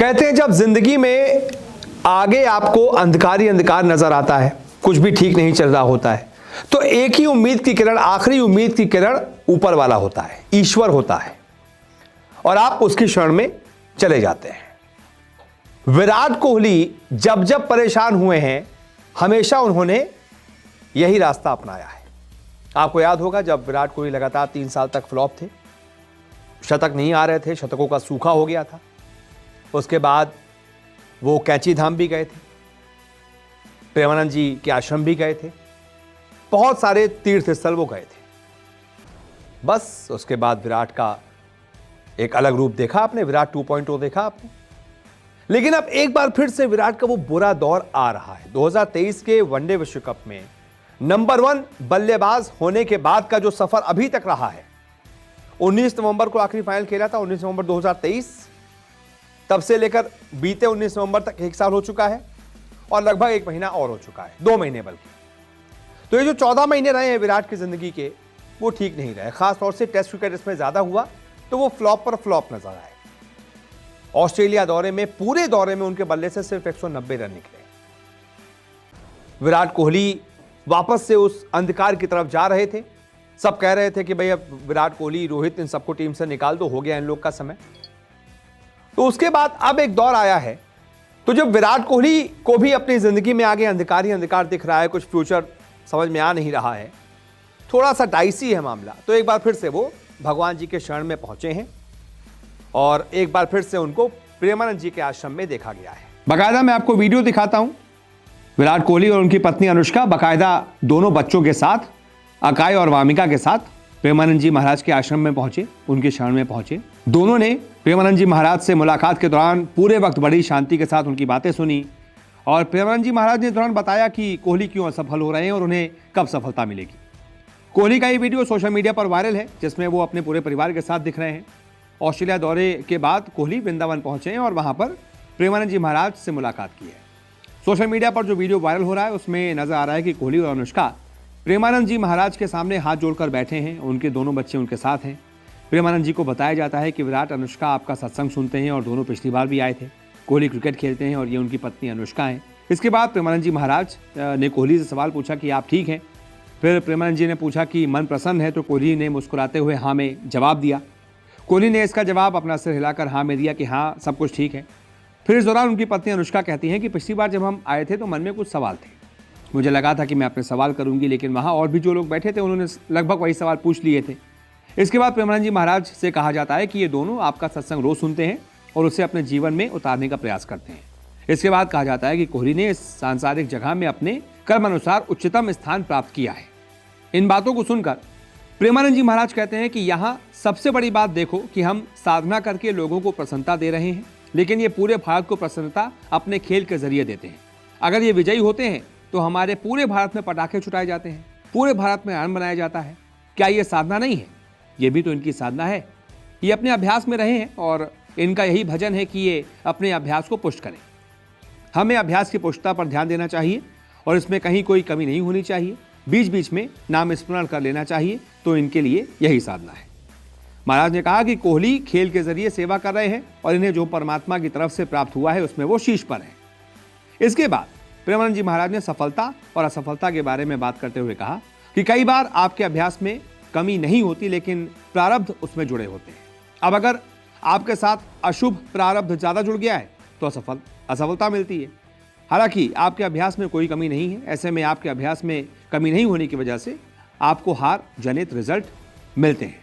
कहते हैं जब जिंदगी में आगे आपको अंधकार ही अंधकार नजर आता है, कुछ भी ठीक नहीं चल रहा होता है, तो एक ही उम्मीद की किरण, आखिरी उम्मीद की किरण ऊपर वाला होता है, ईश्वर होता है, और आप उसकी शरण में चले जाते हैं। विराट कोहली जब जब परेशान हुए हैं, हमेशा उन्होंने यही रास्ता अपनाया है। आपको याद होगा जब विराट कोहली लगातार 3 साल तक फ्लॉप थे, शतक नहीं आ रहे थे, शतकों का सूखा हो गया था। उसके बाद वो कैंची धाम भी गए थे, प्रेमानंद जी के आश्रम भी गए थे, बहुत सारे तीर्थ स्थल वो गए थे। बस उसके बाद विराट का एक अलग रूप देखा आपने, विराट 2.0 देखा आपने। लेकिन अब एक बार फिर से विराट का वो बुरा दौर आ रहा है। 2023 के वनडे विश्व कप में नंबर 1 बल्लेबाज होने के बाद का जो सफर अभी तक रहा है, 19 नवंबर को आखिरी फाइनल खेला था, 19 नवंबर 2023। तब से लेकर बीते 19 नवंबर तक 1 साल हो चुका है, और लगभग 1 महीना और हो चुका है, 2 महीने बल्कि। तो ये जो 14 महीने रहे हैं विराट की जिंदगी के, वो ठीक नहीं रहे। खासतौर से टेस्ट क्रिकेट इसमें ज्यादा हुआ तो वो फ्लॉप पर फ्लॉप नजर आए। ऑस्ट्रेलिया दौरे में, पूरे दौरे में उनके बल्ले से सिर्फ 190 रन निकले। विराट कोहली वापस से उस अंधकार की तरफ जा रहे थे। सब कह रहे थे कि भाई अब विराट कोहली, रोहित, इन सबको टीम से निकाल दो, हो गया इन लोग का समय। तो उसके बाद अब एक दौर आया है, तो जब विराट कोहली को भी अपनी जिंदगी में आगे अंधकार ही अंधकार दिख रहा है, कुछ फ्यूचर समझ में आ नहीं रहा है, थोड़ा सा डाइसी है मामला, तो एक बार फिर से वो भगवान जी के शरण में पहुंचे हैं, और एक बार फिर से उनको प्रेमानंद जी के आश्रम में देखा गया है। बाकायदा मैं आपको वीडियो दिखाता हूं, विराट कोहली और उनकी पत्नी अनुष्का बाकायदा दोनों बच्चों के साथ, अकाय और वामिका के साथ प्रेमानंद जी महाराज के आश्रम में पहुंचे, उनके शरण में पहुंचे। दोनों ने प्रेमानंद जी महाराज से मुलाकात के दौरान पूरे वक्त बड़ी शांति के साथ उनकी बातें सुनी, और प्रेमानंद जी महाराज ने दौरान बताया कि कोहली क्यों असफल हो रहे हैं और उन्हें कब सफलता मिलेगी। कोहली का ये वीडियो सोशल मीडिया पर वायरल है, जिसमें वो अपने पूरे परिवार के साथ दिख रहे हैं। ऑस्ट्रेलिया दौरे के बाद कोहली वृंदावन पहुंचे हैं और वहां पर प्रेमानंद जी महाराज से मुलाकात की है। सोशल मीडिया पर जो वीडियो वायरल हो रहा है उसमें नजर आ रहा है कि कोहली और अनुष्का प्रेमानंद जी महाराज के सामने हाथ जोड़कर बैठे हैं, उनके दोनों बच्चे उनके साथ हैं। प्रेमानंद जी को बताया जाता है कि विराट, अनुष्का आपका सत्संग सुनते हैं और दोनों पिछली बार भी आए थे। कोहली क्रिकेट खेलते हैं और ये उनकी पत्नी अनुष्का है। इसके बाद प्रेमानंद जी महाराज ने कोहली से सवाल पूछा कि आप ठीक हैं। फिर प्रेमानंद जी ने पूछा कि मन प्रसन्न है, तो कोहली ने मुस्कुराते हुए हाँ में जवाब दिया। कोहली ने इसका जवाब अपना सिर हिलाकर हाँ में दिया कि हाँ सब कुछ ठीक है। फिर इस दौरान उनकी पत्नी अनुष्का कहती हैं कि पिछली बार जब हम आए थे तो मन में कुछ सवाल थे, मुझे लगा था कि मैं अपने सवाल करूंगी, लेकिन वहाँ और भी जो लोग बैठे थे उन्होंने लगभग वही सवाल पूछ लिए थे। इसके बाद प्रेमानंद जी महाराज से कहा जाता है कि ये दोनों आपका सत्संग रोज सुनते हैं और उसे अपने जीवन में उतारने का प्रयास करते हैं। इसके बाद कहा जाता है कि कोहली ने इस सांसारिक जगह में अपने कर्म अनुसार उच्चतम स्थान प्राप्त किया है। इन बातों को सुनकर प्रेमानंद जी महाराज कहते हैं कि यहाँ सबसे बड़ी बात देखो कि हम साधना करके लोगों को प्रसन्नता दे रहे हैं, लेकिन ये पूरे भारत को प्रसन्नता अपने खेल के जरिए देते हैं। अगर ये विजयी होते हैं तो हमारे पूरे भारत में पटाखे छुटाए जाते हैं, पूरे भारत में आनंद मनाया जाता है। क्या ये साधना नहीं है? ये भी तो इनकी साधना है। ये अपने अभ्यास में रहे हैं और इनका यही भजन है कि ये अपने अभ्यास को पुष्ट करें। हमें अभ्यास की पुष्टता पर ध्यान देना चाहिए और इसमें कहीं कोई कमी नहीं होनी चाहिए। बीच बीच में नाम स्मरण कर लेना चाहिए, तो इनके लिए यही साधना है। महाराज ने कहा कि कोहली खेल के जरिए सेवा कर रहे हैं और इन्हें जो परमात्मा की तरफ से प्राप्त हुआ है उसमें वो शीर्ष पर है। इसके बाद प्रेमानंद जी महाराज ने सफलता और असफलता के बारे में बात करते हुए कहा कि कई बार आपके अभ्यास में कमी नहीं होती, लेकिन प्रारब्ध उसमें जुड़े होते हैं। अब अगर आपके साथ अशुभ प्रारब्ध ज्यादा जुड़ गया है तो असफलता मिलती है। हालांकि आपके अभ्यास में कोई कमी नहीं है, ऐसे में आपके अभ्यास में कमी नहीं होने की वजह से आपको हार जनित रिजल्ट मिलते हैं।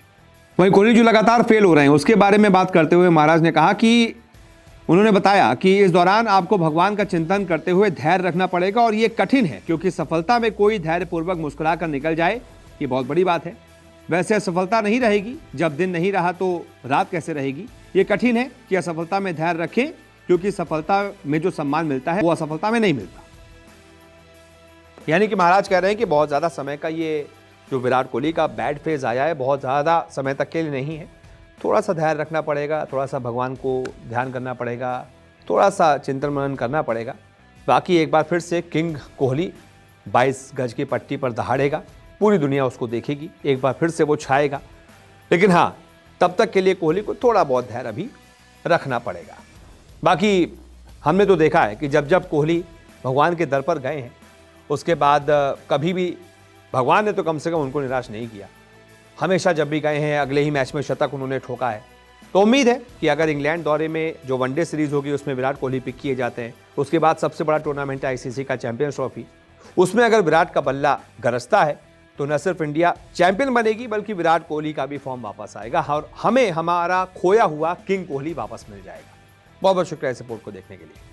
वहीं कोहली जो लगातार फेल हो रहे हैं उसके बारे में बात करते हुए महाराज ने कहा कि उन्होंने बताया कि इस दौरान आपको भगवान का चिंतन करते हुए धैर्य रखना पड़ेगा, और ये कठिन है क्योंकि सफलता में कोई धैर्यपूर्वक मुस्कुरा कर निकल जाए ये बहुत बड़ी बात है। वैसे असफलता नहीं रहेगी, जब दिन नहीं रहा तो रात कैसे रहेगी। ये कठिन है कि असफलता में धैर्य रखें, क्योंकि सफलता में जो सम्मान मिलता है वो असफलता में नहीं मिलता। यानी कि महाराज कह रहे हैं कि बहुत ज़्यादा समय का ये जो विराट कोहली का बैड फेज आया है, बहुत ज़्यादा समय तक के लिए नहीं है। थोड़ा सा धैर्य रखना पड़ेगा, थोड़ा सा भगवान को ध्यान करना पड़ेगा, थोड़ा सा चिंतन मनन करना पड़ेगा। बाकी एक बार फिर से किंग कोहली 22 गज की पट्टी पर दहाड़ेगा, पूरी दुनिया उसको देखेगी, एक बार फिर से वो छाएगा। लेकिन हाँ, तब तक के लिए कोहली को थोड़ा बहुत धैर्य अभी रखना पड़ेगा। बाकी हमने तो देखा है कि जब जब कोहली भगवान के दर पर गए हैं, उसके बाद कभी भी भगवान ने तो कम से कम उनको निराश नहीं किया। हमेशा जब भी गए हैं अगले ही मैच में शतक उन्होंने ठोका है। तो उम्मीद है कि अगर इंग्लैंड दौरे में जो वनडे सीरीज होगी उसमें विराट कोहली पिक किए जाते हैं, उसके बाद सबसे बड़ा टूर्नामेंट है आईसीसी का चैंपियंस ट्रॉफी, उसमें अगर विराट का बल्ला गरजता है तो न सिर्फ इंडिया चैंपियन बनेगी बल्कि विराट कोहली का भी फॉर्म वापस आएगा और हमें हमारा खोया हुआ किंग कोहली वापस मिल जाएगा। बहुत बहुत शुक्रिया इस रिपोर्ट को देखने के लिए।